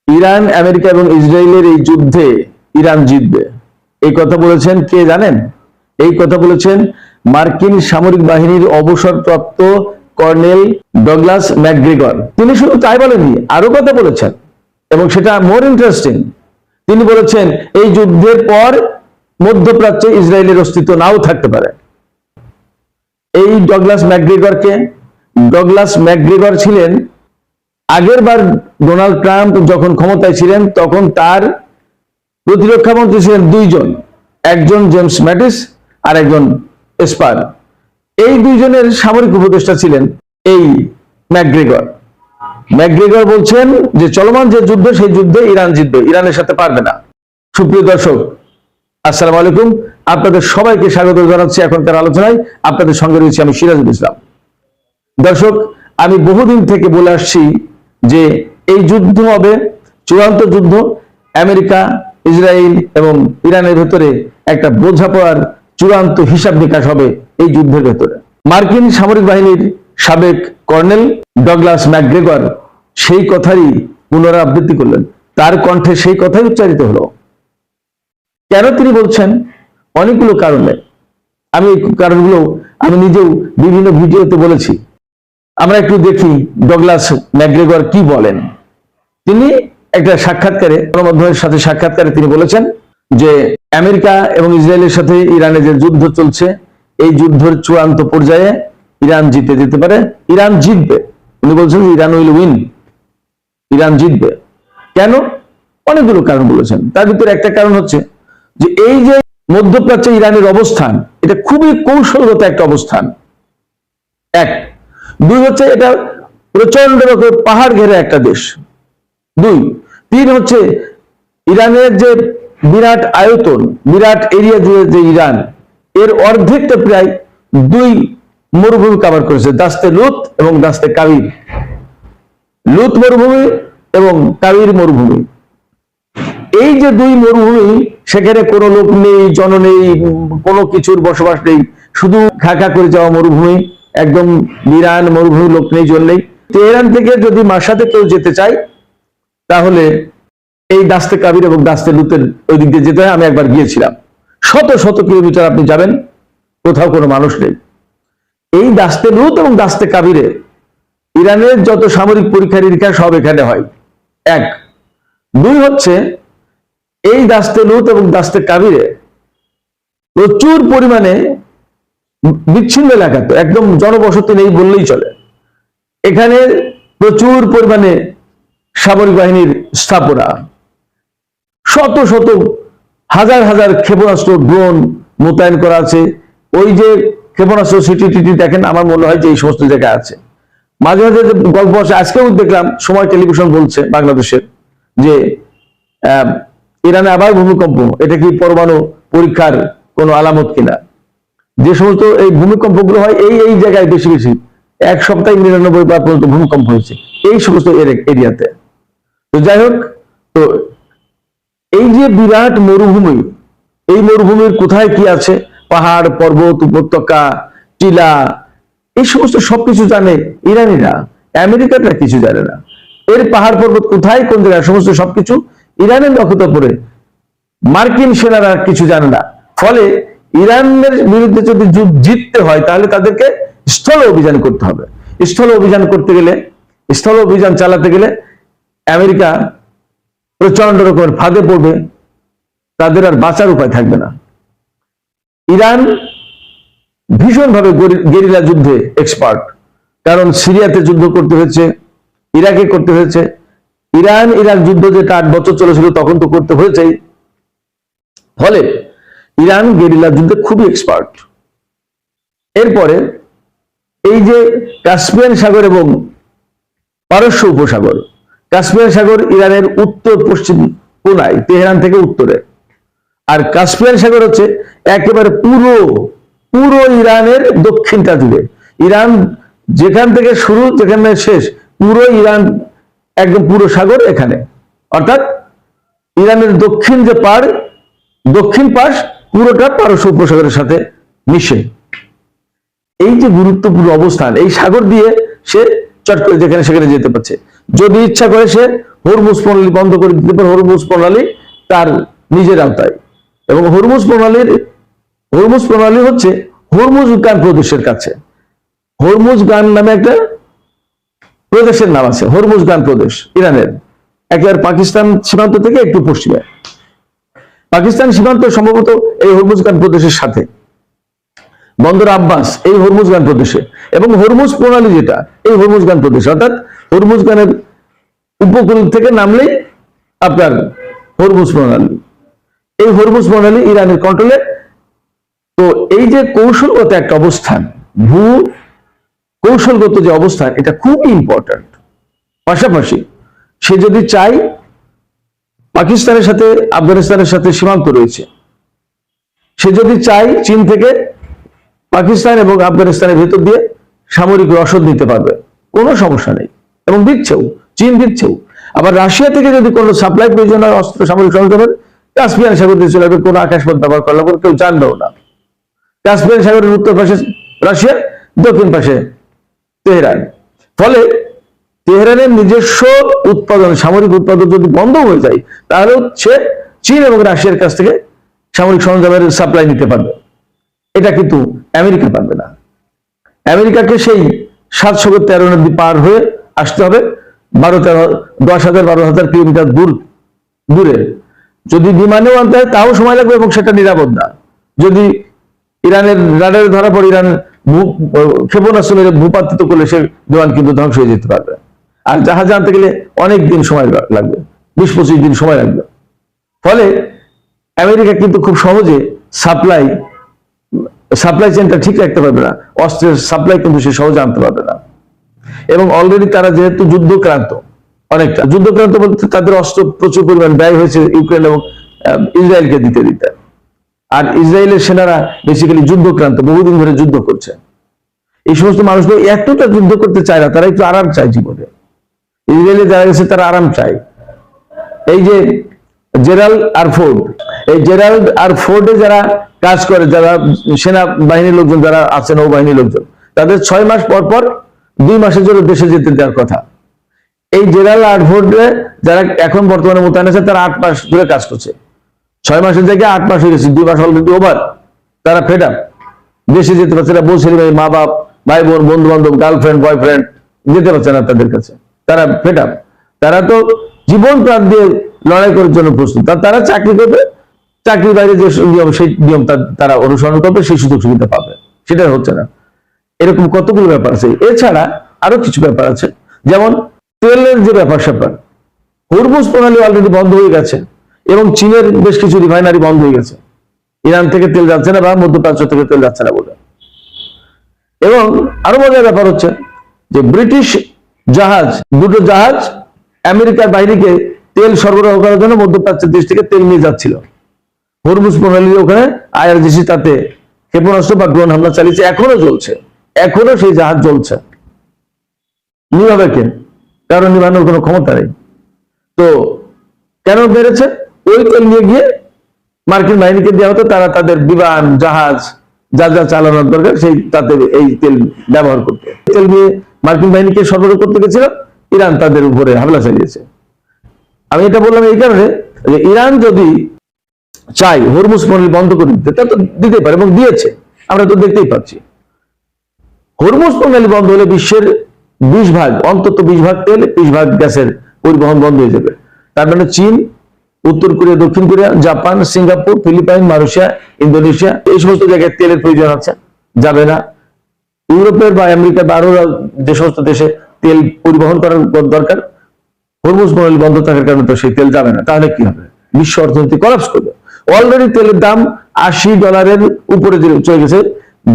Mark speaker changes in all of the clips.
Speaker 1: Iran, America এবং ইসরায়েলের এই যুদ্ধে ইরান জিতবে, এই কথা বলেছেন কে জানেন? এই কথা বলেছেন মার্কিন সামরিক বাহিনীর অবসরপ্রাপ্ত কর্নেল ডগলাস ম্যাকগ্রেগর। তিনি শুধু তাই বলেননি, আরো কথা বলেছেন এবং সেটা মোর ইন্টারেস্টিং। তিনি বলেছেন এই যুদ্ধের পর মধ্যপ্রাচ্যে ইসরায়েলের অস্তিত্ব নাও থাকতে পারে। এই ডগলাস ম্যাকগ্রেগরকে, ডগলাস ম্যাকগ্রেগর ছিলেন আগের বার ডোনাল্ড ট্রাম্প যখন ক্ষমতায় ছিলেন তখন তার প্রতিরক্ষা মন্ত্রী ছিলেন দুইজন, একজন জেমস ম্যাটিস আর একজন এসপার। এই দুইজনের সামরিক উপদেষ্টা ছিলেন এই ম্যাকগ্রেগর। ম্যাকগ্রেগর বলছেন যে চলমান যে যুদ্ধ সেই যুদ্ধে ইরান জিতবে, ইরানের সাথে পারবে না। সুপ্রিয় দর্শক, আসসালামু আলাইকুম, আপনাদের সবাইকে স্বাগত জানাচ্ছি এখনকার আলোচনায়। আপনাদের সঙ্গে রয়েছে আমি সিরাজুল ইসলাম। দর্শক, আমি বহুদিন থেকে বলে আসছি যে এই যুদ্ধ হবে চূড়ান্ত যুদ্ধ। আমেরিকা, ইসরায়েল এবং ইরানের ভেতরে একটা বোঝাপড়ার চূড়ান্ত হিসাব নিকাশ হবে এই যুদ্ধের ভেতরে। মার্কিন সামরিক বাহিনীর সাবেক কর্নেল ডগলাস ম্যাকগ্রেগর সেই কথারই পুনরাবৃত্তি করলেন, তার কণ্ঠে সেই কথাই উচ্চারিত হলো। কেন তিনি বলছেন? অনেকগুলো কারণে। আমি এই কারণগুলো আমি নিজেও বিভিন্ন ভিডিওতে বলেছি। আমরা একটু দেখি ডগলাস ম্যাকগ্রেগর কি বলেন। তিনি একটা সাক্ষাৎকারে, গণমাধ্যমের সাথে সাক্ষাৎকারে তিনি বলেছেন যে আমেরিকা এবং ইসরায়েলের সাথে ইরানের যে যুদ্ধ চলছে, এই যুদ্ধের চূড়ান্ত পর্যায়ে ইরান জিতে যেতে পারে, ইরান জিতবে। উনি বলছেন ইরান উইল উইন, ইরান জিতবে। কেন? অনেকগুলো কারণ বলেছেন। তার ভিতরে একটা কারণ হচ্ছে যে এই যে মধ্যপ্রাচ্যে ইরানের অবস্থান, এটা খুবই কৌশলগত একটা অবস্থান। এক। দুই হচ্ছে এটা প্রচন্ড রকম পাহাড় ঘেরে একটা দেশ। দুই। তিন হচ্ছে ইরানের যে বিরাট আয়তন, বিরাট এরিয়া জুড়ে যে ইরান, এর অর্ধেকটা প্রায় দুই মরুভূমি কভার করেছে, দাস্তে লুত এবং দাস্তে কাবির। লুত মরুভূমি এবং কাবির মরুভূমি, এই যে দুই মরুভূমি, সেখানে কোনো লোক নেই, জন নেই, কোনো কিছুর বসবাস নেই, শুধু খাকা করে যাওয়া মরুভূমি, একদম নিরান মরুভূমি, লোক নেই, জন নেই। তেহরান থেকে যদি মাসাতে কেউ যেতে চায় তাহলে এই দাস্তে কাবির এবং দাস্তে লুতের ওই দিক দিয়ে যেতে হয়। আমি একবার গিয়েছিলাম, শত শত কিলোমিটার আপনি যাবেন, কোথাও কোনো মানুষ নেই। এই দাস্তে লুত এবং দাস্তে কাবিরে ইরানের যত সামরিক পরীক্ষা নিরীক্ষা সব এখানে হয়। এক। দুই হচ্ছে এই দাস্তে লুত এবং দাস্তে কাবিরে প্রচুর পরিমাণে বিচ্ছিন্ন এলাকা, তো একদম জনবসতি নেই বললেই চলে। এখানে প্রচুর পরিমাণে সামরিক বাহিনীর স্থাপনা, শত শত হাজার হাজার ক্ষেপণাস্ত্র, ড্রোন মোতায়েন করা আছে। ওই যে ক্ষেপণাস্ত্র সিটি টিটি দেখেন, আমার মনে হয় যে এই সমস্ত জায়গায় আছে। মাঝে মাঝে গল্প আছে, আজকেও দেখলাম সময় টেলিভিশন বলছে বাংলাদেশের যে ইরানে আবার ভূমিকম্প, এটা কি পরমাণু পরীক্ষার কোনো আলামত কিনা? যে সমস্ত এই ভূমিকম্পগুলো হয় এই এই জায়গায় বেশি বেশি, এক সপ্তাহে 99 বার পর্যন্ত ভূমিকম্প হয়েছে এই সমস্ত এরিয়াতে। তো যাই হোক, তো এই যে বিরাট মরুভূমি, এই মরুভূমির কোথায় কি আছে, পাহাড়, পর্বত, উপত্যকা, টিলা, এই সমস্ত সবকিছু জানে ইরানিরা। আমেরিকাটা কিছু জানে না। এর পাহাড় পর্বত কোথায়, কোন জায়গায়, সমস্ত সবকিছু ইরানের নখের উপরে। মার্কিন সেনারা কিছু জানে না। ফলে ইরানের বিরুদ্ধে যদি যুদ্ধ জিততে হয় তাহলে তাদেরকে স্থল অভিযান করতে হবে। স্থল অভিযান করতে গেলে, স্থল অভিযান চালাতে গেলে আমেরিকা প্রচন্ড রকমের ফাঁদে পড়বে, তাদের আর বাঁচার উপায় থাকবে না। ইরান ভীষণভাবে গেরিলা যুদ্ধে এক্সপার্ট, কারণ সিরিয়াতে যুদ্ধ করতে হয়েছে, ইরাকে করতে হয়েছে। ইরান ইরাক যুদ্ধ যেটা 8 বছর চলেছিল তখন তো করতে হয়েছেই। ফলে ইরান গেরিলা যুদ্ধে খুবই এক্সপার্ট। এরপরে এই যে কাস্পিয়ান সাগর এবং পারস্য উপসাগর, কাস্পিয়ান সাগর ইরানের উত্তর পশ্চিম কোনায়, তেহরান থেকে উত্তরে, আর কাস্পিয়ান সাগর হচ্ছে একেবারে পুরো পুরো ইরানের দক্ষিণটা জুড়ে। ইরান যেখান থেকে শুরু যেখানে শেষ, পুরো ইরান একদম পুরো সাগর এখানে, অর্থাৎ ইরানের দক্ষিণ যে পাড়, দক্ষিণ পাশ পুরোটা পারস্য উপসাগরের সাথে মিশে। এই যে গুরুত্বপূর্ণ অবস্থান, এই সাগর দিয়ে সে চট করে যেখানে সেখানে যেতে পারছে। যদি ইচ্ছা করে সে হরমুজ প্রণালী বন্ধ করে দিতে পারে, হরমুজ প্রণালী তার নিজের আওতায়। এবং হরমুজ প্রণালী হচ্ছে হরমুজগান প্রদেশের কাছে। হরমুজগান নামে একটা প্রদেশের নাম আছে, হরমুজগান প্রদেশ ইরানের একেবারে পাকিস্তান সীমান্ত থেকে একটু পশ্চিমে। পাকিস্তান সীমান্ত সম্ভবত এই হরমুজগান প্রদেশের সাথে। বন্দর আব্বাস এই হরমুজগান প্রদেশে, এবং হরমুজ প্রণালী যেটা এই হরমুজগান প্রদেশে, অর্থাৎ হরমুজগানের উপকূল থেকে নামলেই আপনার হরমুজ প্রণালী। এই হরমুজ প্রণালী ইরানের কন্ট্রোলে। তো এই যে কৌশলগত একটা অবস্থান, ভূ কৌশলগত যে অবস্থান, এটা খুব ইম্পর্ট্যান্ট। পাশাপাশি সে যদি চায়, পাকিস্তানের সাথে আফগানিস্তানের সাথে সীমান্ত রয়েছে, সে যদি চায় চীন থেকে পাকিস্তান এবং আফগানিস্তানের ভেতর দিয়ে সামরিক রসদ নিতে পারবে, কোনো সমস্যা নেই, এবং দিচ্ছেও, চীন দিচ্ছেও। আবার রাশিয়া থেকে যদি কোনো সাপ্লাই প্রয়োজন হয় অস্ত্র সামরিক সরঞ্জামের, কাস্পিয়ান সাগর দিয়ে চলে যাবে, কোনো আকাশপথ ব্যবহার করলে কেউ জানবেও না। কাস্পিয়ান সাগরের উত্তর পাশে রাশিয়া, দক্ষিণ পাশে তেহরান। ফলে তেহরানের নিজস্ব উৎপাদন, সামরিক উৎপাদন যদি বন্ধ হয়ে যায়, তাহলে সে চীন এবং রাশিয়ার কাছ থেকে সামরিক সরঞ্জামের সাপ্লাই নিতে পারবে। এটা কিন্তু আমেরিকা পারবে না। আমেরিকাকে সেই 713 নদী পার হয়ে আসতে হবে 10,000-12,000 কিলোমিটার দূরে। যদি বিমানেও আনতে হয় তাও সময় লাগবে, এবং সেটা নিরাপদ না। যদি ইরানের রাডারে ধরা পড়ে ইরান ক্ষেপণাস্ত্র মেরে ভূপাতিত করলে সে বিমান কিন্তু ধ্বংস হয়ে যেতে পারবে। আর জাহাজে আনতে গেলে অনেক দিন সময় লাগবে, 20-25 দিন সময় লাগবে। ফলে আমেরিকা কিন্তু খুব সহজে সাপ্লাই চেনটা ঠিক রাখতে পারবে না, অস্ত্রের সাপ্লাই কিন্তু সে সহজে আনতে পারবে না। এবং অলরেডি তারা যেহেতু যুদ্ধক্রান্ত, অনেকটা যুদ্ধক্রান্ত বলতে তাদের অস্ত্র প্রচুর পরিমাণ ব্যয় হয়েছে ইউক্রেন এবং ইসরায়েলকে দিতে। আর ইসরায়েলের সেনারা বেসিক্যালি যুদ্ধক্রান্ত, বহুদিন ধরে যুদ্ধ করছে। এই সমস্ত মানুষগুলো এতটা যুদ্ধ করতে চায় না, তারা একটু আরাম চায় জীবনে। ইসরায়েলে যারা গেছে তারা আরাম চায়। এই যে জেরাল্ড আর ফোর্ড, এই জেরাল্ড আর ফোর্ডে যারা কাজ করে, যারা সেনা বাহিনীর লোকজন যারা আছে, নৌবাহিনীর লোকজন, তাদের 6 মাস পর পর 2 মাসের জন্য দেশে যেতে দেওয়ার কথা। এই জেরাল্ড আর ফোর্ডে যারা এখন বর্তমানে মোতায়েন আছে, তারা 8 মাস ধরে কাজ করছে। 6 মাসের জায়গায় 8 মাস হয়ে গেছে, 2 মাস অলরেডি ওভার। তারা ফেড আপ, দেশে যেতে পারছে না। বউ ছেলে মেয়ে, মা বাপ, ভাই বোন, বন্ধু বান্ধব, গার্লফ্রেন্ড, বয়ফ্রেন্ড যেতে পারছে না তাদের কাছে। তারা ফেড আপ। তারা তো জীবন প্রাণ দিয়ে লড়াই করার জন্য প্রস্তুত। তারা চাকরি করবে, চাকরির বাইরে যে নিয়ম, সেই নিয়ম তারা অনুসরণ করবে, সেই সুযোগ সুবিধা পাবে। সেটা হচ্ছে না। এরকম কতগুলো ব্যাপার আছে। এছাড়া আরো কিছু ব্যাপার আছে, যেমন তেলের যে ব্যাপার স্যাপার। হরমুজ প্রণালী অলরেডি বন্ধ হয়ে গেছে, এবং চীনের বেশ কিছু রিফাইনারি বন্ধ হয়ে গেছে। ইরান থেকে তেল যাচ্ছে না, বা মধ্যপ্রাচ্য থেকে তেল যাচ্ছে না বলে। এবং আরো মজার ব্যাপার হচ্ছে যে ব্রিটিশ জাহাজ, 2টো জাহাজ আমেরিকার বাইরেকে তেল সরবরাহ করার জন্য মধ্যপ্রাচ্যের দেশ থেকে তেল নিয়ে যাচ্ছিল। হরমুজ প্রণালী ওখানে আইআরজিসি তাতে ক্ষেপণাস্ত্র বা ড্রোন হামলা চালিয়েছে, এখনো চলছে, এখনো সেই জাহাজ চলছে। নিভাবে কে? কারণ নিভানোর কোনো ক্ষমতা নেই। তো কেন বেড়েছে? ওই তেল নিয়ে গিয়ে মার্কিন বাহিনীকে দেওয়া হতো, তারা তাদের বিমান, জাহাজ যা যা চালানোর দরকার সেই তাতে এই তেল ব্যবহার করতো। তেল নিয়ে মার্কিন বাহিনীকে সরবরাহ করতে গেছিল, ইরান তাদের উপরে হামলা চালিয়েছে। আমি এটা বললাম এই কারণে যে ইরান যদি চাই হরমুজ প্রণালী বন্ধ করে দিতে, তা তো দিতে পারে, এবং দিয়েছে, আমরা তো দেখতেই পাচ্ছি। হরমুজ প্রণালী বন্ধ হলে বিশ্বের 20 ভাগ, অন্তত 20 ভাগ তেল, 20 ভাগ গ্যাসের পরিবহন বন্ধ হয়ে যাবে। তার মানে চীন, উত্তর কোরিয়া, দক্ষিণ Korea, Japan, Singapore, Philippines, Malaysia, Indonesia, এই সমস্ত জায়গায় তেলের প্রয়োজন আছে, যাবে না। ইউরোপের বা আমেরিকার বা আরো যে সমস্ত দেশে তেল পরিবহন করার দরকার, হরমুজ প্রণালী বন্ধ থাকার কারণে তো সেই তেল যাবে না। তাহলে কি হবে? বিশ্ব অর্থনীতি কলাপস করবে। অলরেডি তেলের দাম $80 উপরে চলে গেছে,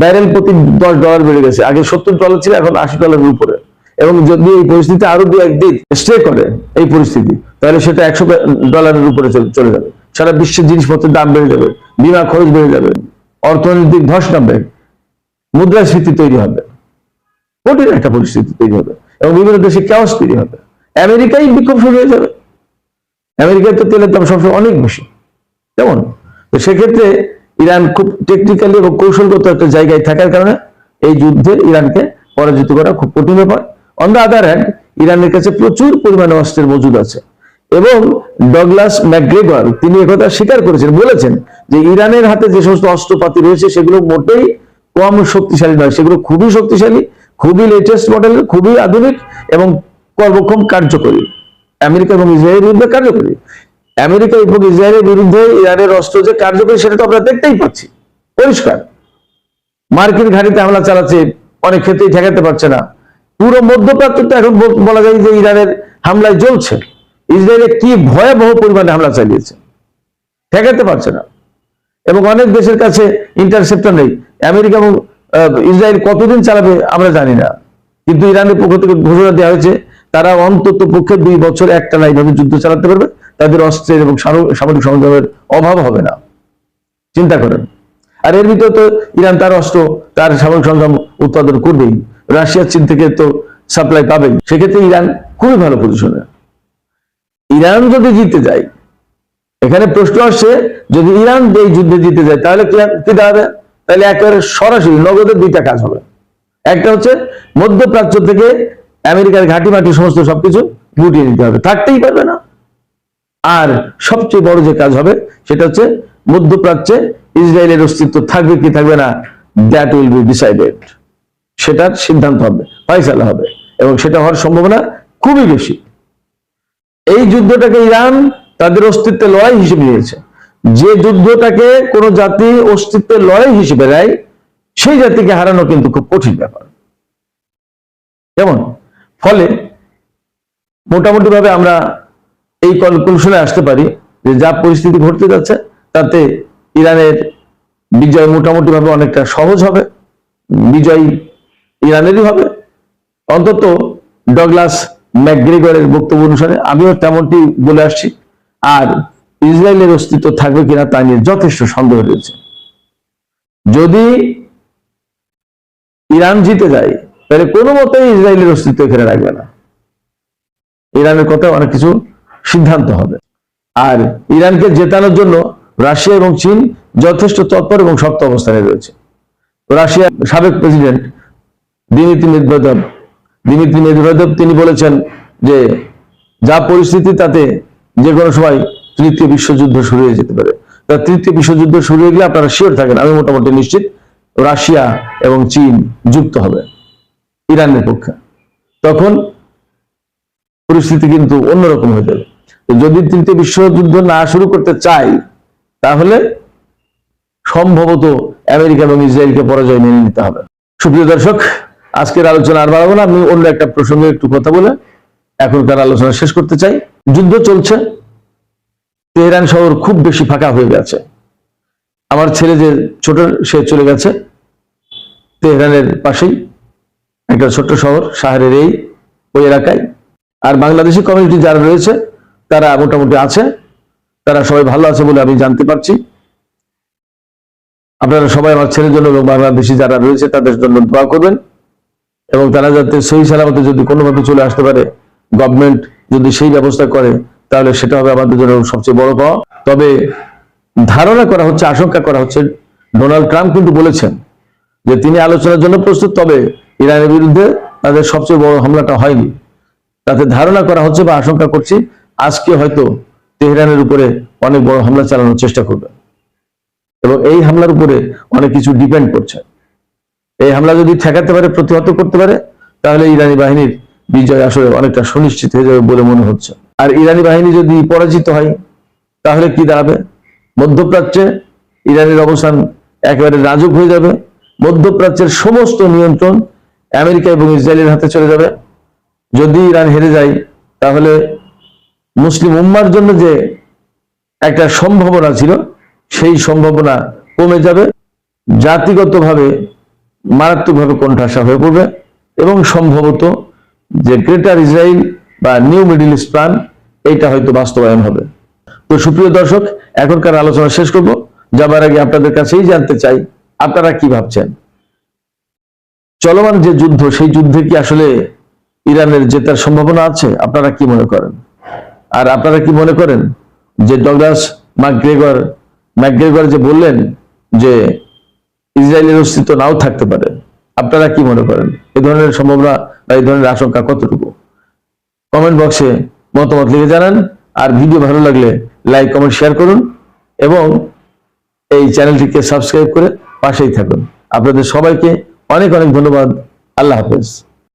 Speaker 1: ব্যারেল প্রতি $10 বেড়ে গেছে। আগে $70 ছিল, এখন $80 উপরে। এবং যদি এই পরিস্থিতি আরো 2-1 দিন স্টে করে এই পরিস্থিতি, তাহলে সেটা $100 উপরে চলে যাবে। সারা বিশ্বের জিনিসপত্রের দাম বেড়ে যাবে, বিমা খরচ বেড়ে যাবে, অর্থনৈতিক ধস নামবে, মুদ্রাস্ফীতি তৈরি হবে, কঠিন একটা পরিস্থিতি তৈরি হবে, এবং বিভিন্ন দেশে ক্যাওস তৈরি হবে। আমেরিকায় বিক্ষোভ শুরু হয়ে যাবে। আমেরিকায় তো তেলের দাম সবসময় অনেক বেশি, কেমন? তো সেক্ষেত্রে ইরান খুব টেকনিক্যালি এবং কৌশলগত একটা জায়গায় থাকার কারণে এই যুদ্ধে ইরানকে পরাজিত করা খুব কঠিন ব্যাপার। অন দ্য আদার হ্যান্ড, ইরানের কাছে প্রচুর পরিমাণে অস্ত্রের মজুদ আছে। এবং ডগলাস ম্যাকগ্রেগর তিনি একথা স্বীকার করেছেন, বলেছেন যে ইরানের হাতে যে সমস্ত অস্ত্রপাতি রয়েছে সেগুলো মোটেই কম শক্তিশালী নয়, সেগুলো খুবই শক্তিশালী, খুবই লেটেস্ট মডেলের, খুবই আধুনিক এবং সর্বক্ষম কার্যকরী। আমেরিকা এবং ইসরায়েলের বিরুদ্ধে কার্যকরী। আমেরিকা এবং ইসরায়েলের বিরুদ্ধে ইরানের অস্ত্র যে কার্যকরী সেটা তো আমরা দেখতেই পাচ্ছি পরিষ্কার। মার্কিন ঘাঁটিতে হামলা চালাচ্ছে, অনেক ক্ষেত্রেই ঠেকাতে পারছে না। পুরো মধ্যপ্রাচ্য তো এখন বলা যায় যে ইরানের হামলায় জ্বলছে। ইসরায়েলে কি ভয়াবহ পরিমাণে হামলা চালিয়েছে, ঠেকাতে পারছে না। এবং অনেক দেশের কাছে ইন্টারসেপ্টর নেই। আমেরিকা এবং ইসরায়েল কতদিন চালাবে আমরা জানি না, কিন্তু ইরানের পক্ষ থেকে ঘোষণা দেওয়া হয়েছে তারা অন্তত পক্ষে 2 বছর একটানা এইভাবে যুদ্ধ চালাতে পারবে, তাদের অস্ত্রের এবং সামরিক সরঞ্জামের অভাব হবে না। চিন্তা করেন। আর এর ভিতরে তো ইরান তার অস্ত্র, তার সামরিক সরঞ্জাম উৎপাদন করবেই, রাশিয়ার চীন থেকে তো সাপ্লাই পাবেই। সেক্ষেত্রে ইরান খুবই ভালো পজিশনে। ইরান যদি জিতে যায়, এখানে প্রশ্ন আসছে, যদি ইরান এই যুদ্ধে জিতে যায় তাহলে কি দাঁড়াবে? তাহলে একেবারে সরাসরি নগদের 2টা কাজ হবে। একটা হচ্ছে মধ্যপ্রাচ্য থেকে আমেরিকার ঘাঁটি মাটি সমস্ত সবকিছু গুটিয়ে নিতে হবে, থাকতেই পারবে না। আর সবচেয়ে বড় যে কাজ হবে সেটা হচ্ছে মধ্যপ্রাচ্যে ইসরায়েলের অস্তিত্ব থাকবে কি থাকবে না, দ্যাট উইল বি ডিসাইডেড। সেটার সিদ্ধান্ত হবে, ফয়সালা হবে, এবং সেটা হওয়ার সম্ভাবনা খুবই বেশি। এই যুদ্ধটাকে ইরান তাদের অস্তিত্বের লড়াই হিসেবে নিয়েছে। যে যুদ্ধটাকে কোনো জাতি অস্তিত্বের লড়াই হিসেবে নেয়, সেই জাতিকে হারানো কিন্তু খুব কঠিন ব্যাপার। কেমন? ফলে মোটামুটি ভাবে আমরা এই কনক্লুশনে আসতে পারি যে যা পরিস্থিতি ঘটতে যাচ্ছে তাতে ইরানের বিজয় মোটামুটি ভাবে অনেকটা সহজ হবে, বিজয় ইরানেরই হবে। অন্তত ডগলাস ম্যাকগ্রেগরের বক্তব্য অনুসারে আমিও তেমনটি বলে আসছি। আর ইসরায়েলের অস্তিত্ব থাকবে কিনা তা নিয়ে যথেষ্ট সন্দেহ রয়েছে। যদি ইরান জিতে যায় তাহলে কোনো মতেই ইসরায়েলের অস্তিত্ব এখানে রাখবে না। ইরানের কথা অনেক কিছু সিদ্ধান্ত হবে। আর ইরানকে জেতানোর জন্য রাশিয়া এবং চীন যথেষ্ট তৎপর এবং শক্ত অবস্থানে রয়েছে। রাশিয়ার সাবেক প্রেসিডেন্ট দিমিত্রি মেদভেদেভ তিনি বলেছেন যে যা পরিস্থিতি তাতে যে কোনো সময় তৃতীয় বিশ্বযুদ্ধ শুরু হয়ে যেতে পারে। তা তৃতীয় বিশ্বযুদ্ধ শুরু হয়ে গেলে আপনারা শিওর থাকেন, আমি মোটামুটি নিশ্চিত রাশিয়া এবং চীন যুক্ত হবে ইরানের পক্ষে। তখন পরিস্থিতি কিন্তু অন্যরকম হয়ে যাবে। যদি তৃতীয় বিশ্বযুদ্ধ না শুরু করতে চাই তাহলে সম্ভবত আমেরিকা এবং ইসরায়েলকে পরাজয় মেনে নিতে হবে। সুপ্রিয় দর্শক, আজকের আলোচনা আর বাড়াবো না, আমি অন্য একটা প্রসঙ্গে একটু কথা বলে এখনকার আলোচনা শেষ করতে চাই। যুদ্ধ চলছে, তেহরান শহর খুব বেশি ফাঁকা হয়ে গেছে। আমার ছেলে যে ছোট, সে চলে গেছে তেহরানের পাশেই একটা ছোট্ট শহর শাহরের ওই এলাকায়। আর বাংলাদেশি কমিউনিটি যারা রয়েছে তারা মোটামুটি আছে, তারা সবাই ভালো আছে বলে আমি জানতে পারছি। আপনারা সবাই আমার ছেলের জন্য এবং বাংলাদেশি যারা রয়েছে তাদের জন্য দোয়া করবেন, এবং তারা যাতে সহি সালামতে যদি কোনোভাবে চলে আসতে পারে, গভর্নমেন্ট যদি সেই ব্যবস্থা করে তাহলে সেটা হবে আমাদের জন্য সবচেয়ে বড় পাওয়া। তবে ধারণা করা হচ্ছে, আশঙ্কা করা হচ্ছে, ডোনাল্ড ট্রাম্প কিন্তু বলেছেন যে তিনি আলোচনার জন্য প্রস্তুত, তবে ইরানের বিরুদ্ধে তাদের সবচেয়ে বড় হামলাটা হয়নি। তাতে ধারণা করা হচ্ছে বা আশঙ্কা করছি আজকে হয়তো তেহরানের উপরে অনেক বড় হামলা চালানোর চেষ্টা করবে, এবং এই হামলার উপরে অনেক কিছু ডিপেন্ড করছে। এই হামলা যদি ঠেকাতে পারে, প্রতিহত করতে পারে, তাহলে ইরানি বাহিনীর বিজয় আসলে অনেকটা সুনিশ্চিত হয়ে যাবে বলে মনে হচ্ছে। আর ইরানি বাহিনী যদি পরাজিত হয় তাহলে কি দাঁড়াবে? মধ্যপ্রাচ্যে ইরানের অবস্থান একেবারে নাজুক হয়ে যাবে। মধ্যপ্রাচ্যের সমস্ত নিয়ন্ত্রণ আমেরিকা এবং ইসরায়েলের হাতে চলে যাবে। যদি ইরান হেরে যায় তাহলে মুসলিম উম্মার জন্য যে একটা সম্ভাবনা ছিল সেই সম্ভাবনা কমে যাবে, জাতিগতভাবে মারাত্মকভাবে কোণঠাসা হয়ে পড়বে, এবং সম্ভবত যে গ্রেটার ইসরায়েল বা নিউ মিডল ইস্ট প্ল্যান এইটা হয়তো বাস্তবায়ন হবে। তো সুপ্রিয় দর্শক, এখনকার আলোচনা শেষ করব। যাবার আগে আপনাদের কাছেই জানতে চাই আপনারা কি ভাবছেন? চলমান যে যুদ্ধ, সেই যুদ্ধে কি আসলে ইরানের জেতার সম্ভাবনা আছে? আপনারা কি মনে করেন? আর আপনারা কি মনে করেন যে ডগলাস ম্যাকগ্রেগর যে বললেন যে ইসরায়েলের অস্তিত্ব নাও থাকতে পারে, আপনারা কি মনে করেন? এই ধরনের সম্ভাবনা বা এই ধরনের আশঙ্কা কতটুকু? কমেন্ট বক্সে মতামত লিখে জানান। আর ভিডিও ভালো লাগলে লাইক কমেন্ট শেয়ার করুন এবং এই চ্যানেলটিকে সাবস্ক্রাইব করে পাশেই থাকুন। আপনাদের সবাইকে অনেক অনেক ধন্যবাদ। আল্লাহ হাফেজ।